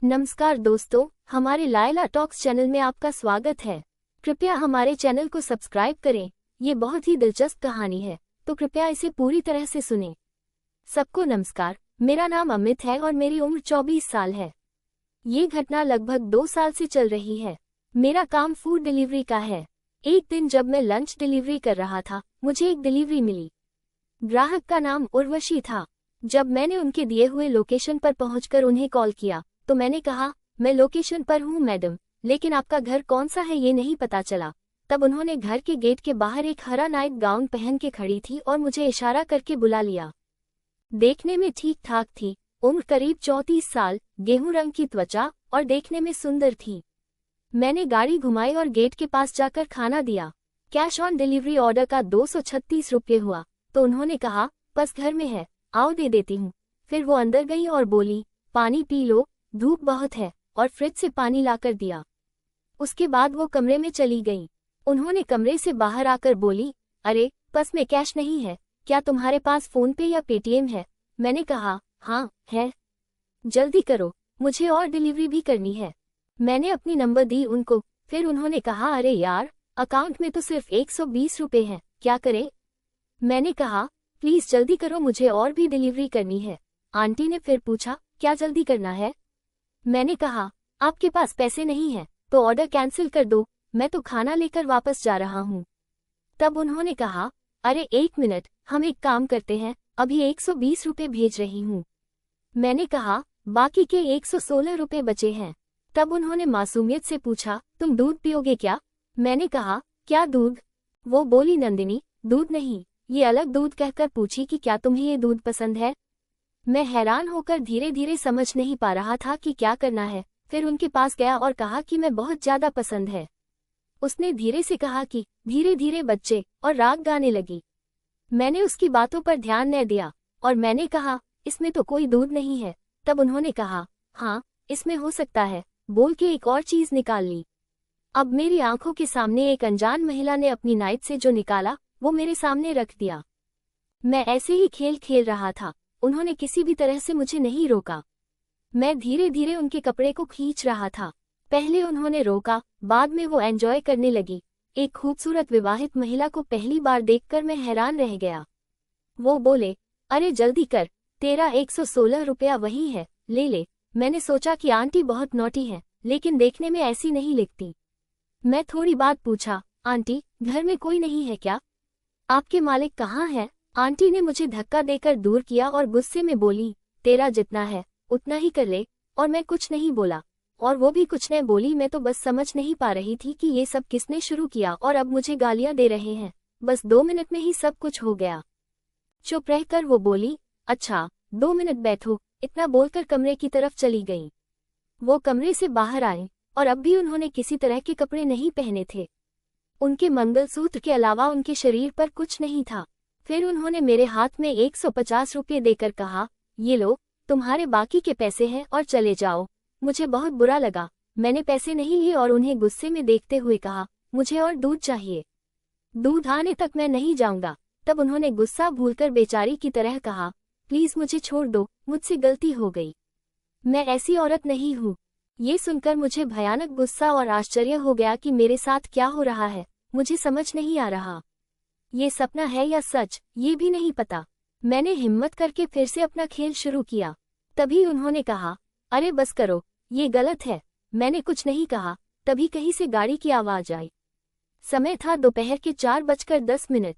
नमस्कार दोस्तों, हमारे लायला टॉक्स चैनल में आपका स्वागत है। कृपया हमारे चैनल को सब्सक्राइब करें। ये बहुत ही दिलचस्प कहानी है, तो कृपया इसे पूरी तरह से सुनें। सबको नमस्कार, मेरा नाम अमित है और मेरी उम्र 24 साल है। ये घटना लगभग 2 साल से चल रही है। मेरा काम फूड डिलीवरी का है। एक दिन जब मैं लंच डिलीवरी कर रहा था, मुझे एक डिलीवरी मिली। ग्राहक का नाम उर्वशी था। जब मैंने उनके दिए हुए लोकेशन पर पहुंचकर उन्हें कॉल किया तो मैंने कहा, मैं लोकेशन पर हूं मैडम, लेकिन आपका घर कौन सा है ये नहीं पता चला। तब उन्होंने घर के गेट के बाहर एक हरा नाइट गाउन पहन के खड़ी थी और मुझे इशारा करके बुला लिया। देखने में ठीक ठाक थी, उम्र करीब 34 साल, गेहूं रंग की त्वचा और देखने में सुंदर थी। मैंने गाड़ी घुमाई और गेट के पास जाकर खाना दिया। कैश ऑन डिलीवरी ऑर्डर का 236 रुपये हुआ तो उन्होंने कहा, बस घर में है, आओ दे देती हूँ। फिर वो अंदर गई और बोली, पानी पी लो, धूप बहुत है, और फ्रिज से पानी लाकर दिया। उसके बाद वो कमरे में चली गई। उन्होंने कमरे से बाहर आकर बोली, अरे बस में कैश नहीं है, क्या तुम्हारे पास फोन पे या पेटीएम है? मैंने कहा, हाँ है। जल्दी करो, मुझे और डिलीवरी भी करनी है। मैंने अपनी नंबर दी उनको। फिर उन्होंने कहा, अरे यार, अकाउंट में तो सिर्फ 120 रुपये हैं, क्या करें? मैंने कहा, प्लीज जल्दी करो, मुझे और भी डिलीवरी करनी है। आंटी ने फिर पूछा, क्या जल्दी करना है? मैंने कहा, आपके पास पैसे नहीं हैं तो ऑर्डर कैंसिल कर दो, मैं तो खाना लेकर वापस जा रहा हूँ। तब उन्होंने कहा, अरे एक मिनट, हम एक काम करते हैं, अभी 120 रुपये भेज रही हूँ। मैंने कहा, बाकी के 116 रुपये बचे हैं। तब उन्होंने मासूमियत से पूछा, तुम दूध पियोगे क्या? मैंने कहा, क्या दूध? वो बोली, नंदिनी, दूध नहीं, ये अलग दूध, कहकर पूछी कि क्या तुम्हें ये दूध पसंद है? मैं हैरान होकर धीरे धीरे समझ नहीं पा रहा था कि क्या करना है। फिर उनके पास गया और कहा कि मैं बहुत ज्यादा पसंद है। उसने धीरे से कहा कि धीरे धीरे बच्चे, और राग गाने लगी। मैंने उसकी बातों पर ध्यान न दिया और मैंने कहा, इसमें तो कोई दूध नहीं है। तब उन्होंने कहा, हाँ इसमें हो सकता है, बोल के एक और चीज निकाल ली। अब मेरी आंखों के सामने एक अनजान महिला ने अपनी नाइट से जो निकाला वो मेरे सामने रख दिया। मैं ऐसे ही खेल खेल रहा था, उन्होंने किसी भी तरह से मुझे नहीं रोका। मैं धीरे धीरे उनके कपड़े को खींच रहा था। पहले उन्होंने रोका, बाद में वो एंजॉय करने लगी। एक खूबसूरत विवाहित महिला को पहली बार देखकर मैं हैरान रह गया। वो बोले, अरे जल्दी कर, तेरा 116 रुपया वही है, ले ले। मैंने सोचा कि आंटी बहुत नॉटी है, लेकिन देखने में ऐसी नहीं लिखती। मैं थोड़ी बात पूछा, आंटी घर में कोई नहीं है क्या? आपके मालिक कहाँ है? आंटी ने मुझे धक्का देकर दूर किया और गुस्से में बोली, तेरा जितना है उतना ही कर ले। और मैं कुछ नहीं बोला और वो भी कुछ नहीं बोली। मैं तो बस समझ नहीं पा रही थी कि ये सब किसने शुरू किया और अब मुझे गालियां दे रहे हैं। बस 2 मिनट में ही सब कुछ हो गया। चुप रहकर वो बोली, अच्छा 2 मिनट बैठो। इतना बोलकर कमरे की तरफ चली गई। वो कमरे से बाहर आए और अब भी उन्होंने किसी तरह के कपड़े नहीं पहने थे। उनके मंगलसूत्र के अलावा उनके शरीर पर कुछ नहीं था। फिर उन्होंने मेरे हाथ में 150 रुपये देकर कहा, ये लो, तुम्हारे बाकी के पैसे हैं और चले जाओ। मुझे बहुत बुरा लगा। मैंने पैसे नहीं लिए और उन्हें गुस्से में देखते हुए कहा, मुझे और दूध चाहिए, दूध आने तक मैं नहीं जाऊंगा। तब उन्होंने गुस्सा भूलकर बेचारी की तरह कहा, प्लीज मुझे छोड़ दो, मुझसे गलती हो गई, मैं ऐसी औरत नहीं हूँ। ये सुनकर मुझे भयानक गुस्सा और आश्चर्य हो गया कि मेरे साथ क्या हो रहा है। मुझे समझ नहीं आ रहा, ये सपना है या सच, ये भी नहीं पता। मैंने हिम्मत करके फिर से अपना खेल शुरू किया। तभी उन्होंने कहा, अरे बस करो, ये गलत है। मैंने कुछ नहीं कहा। तभी कहीं से गाड़ी की आवाज आई। समय था दोपहर के 4:10।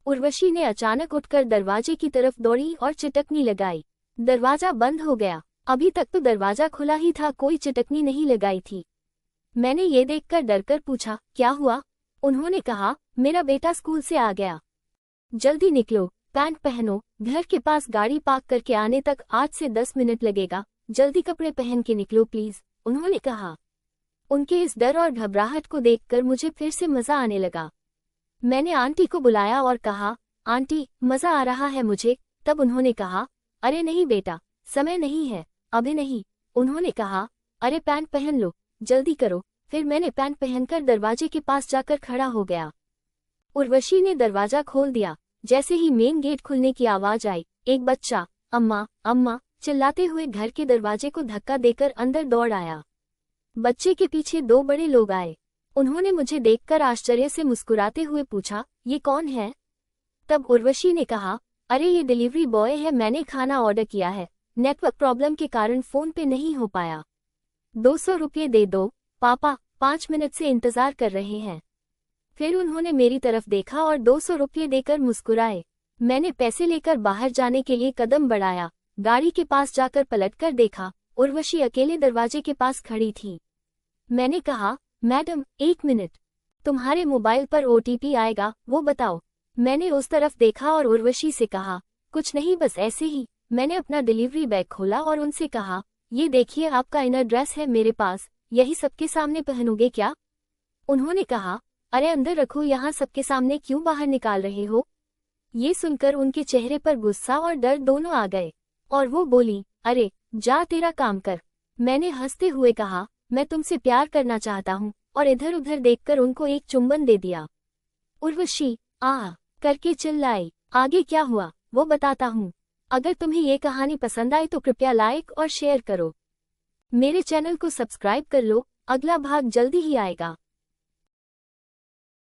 उर्वशी ने अचानक उठकर दरवाजे की तरफ दौड़ी और चिटकनी लगाई। दरवाजा बंद हो गया। अभी तक तो दरवाजा खुला ही था, कोई चिटकनी नहीं लगाई थी। मैंने ये देखकर डरकर पूछा, क्या हुआ? उन्होंने कहा, मेरा बेटा स्कूल से आ गया, जल्दी निकलो, पैंट पहनो, घर के पास गाड़ी पार्क करके आने तक 8 से 10 मिनट लगेगा, जल्दी कपड़े पहन के निकलो प्लीज, उन्होंने कहा। उनके इस डर और घबराहट को देखकर मुझे फिर से मजा आने लगा। मैंने आंटी को बुलाया और कहा, आंटी मजा आ रहा है मुझे। तब उन्होंने कहा, अरे नहीं बेटा, समय नहीं है, अभी नहीं। उन्होंने कहा, अरे पैंट पहन लो, जल्दी करो। फिर मैंने पैंट पहनकर दरवाजे के पास जाकर खड़ा हो गया। उर्वशी ने दरवाजा खोल दिया। जैसे ही मेन गेट खुलने की आवाज आई, एक बच्चा, अम्मा अम्मा चिल्लाते हुए घर के दरवाजे को धक्का देकर अंदर दौड़ आया। बच्चे के पीछे 2 बड़े लोग आए। उन्होंने मुझे देखकर आश्चर्य से मुस्कुराते हुए पूछा, ये कौन है? तब उर्वशी ने कहा, अरे ये डिलीवरी बॉय है, मैंने खाना ऑर्डर किया है, नेटवर्क प्रॉब्लम के कारण फोन पे नहीं हो पाया। 200 रुपये दे दो पापा, 5 मिनट से इंतजार कर रहे हैं। फिर उन्होंने मेरी तरफ देखा और 200 रुपये देकर मुस्कुराए। मैंने पैसे लेकर बाहर जाने के लिए कदम बढ़ाया। गाड़ी के पास जाकर पलटकर देखा, उर्वशी अकेले दरवाजे के पास खड़ी थी। मैंने कहा, मैडम 1 मिनट, तुम्हारे मोबाइल पर OTP आएगा, वो बताओ। मैंने उस तरफ देखा और उर्वशी से कहा, कुछ नहीं, बस ऐसे ही। मैंने अपना डिलीवरी बैग खोला और उनसे कहा, ये देखिए आपका इनर ड्रेस है मेरे पास, यही सबके सामने पहनोगे क्या? उन्होंने कहा, अरे अंदर रखो, यहाँ सबके सामने क्यों बाहर निकाल रहे हो? ये सुनकर उनके चेहरे पर गुस्सा और डर दोनों आ गए और वो बोली, अरे जा तेरा काम कर। मैंने हंसते हुए कहा, मैं तुमसे प्यार करना चाहता हूँ, और इधर उधर देखकर उनको एक चुंबन दे दिया। उर्वशी आ करके चिल्लाई। आगे क्या हुआ वो बताता हूँ। अगर तुम्हें ये कहानी पसंद आए तो कृपया लाइक और शेयर करो। मेरे चैनल को सब्सक्राइब कर लो, अगला भाग जल्दी ही आएगा।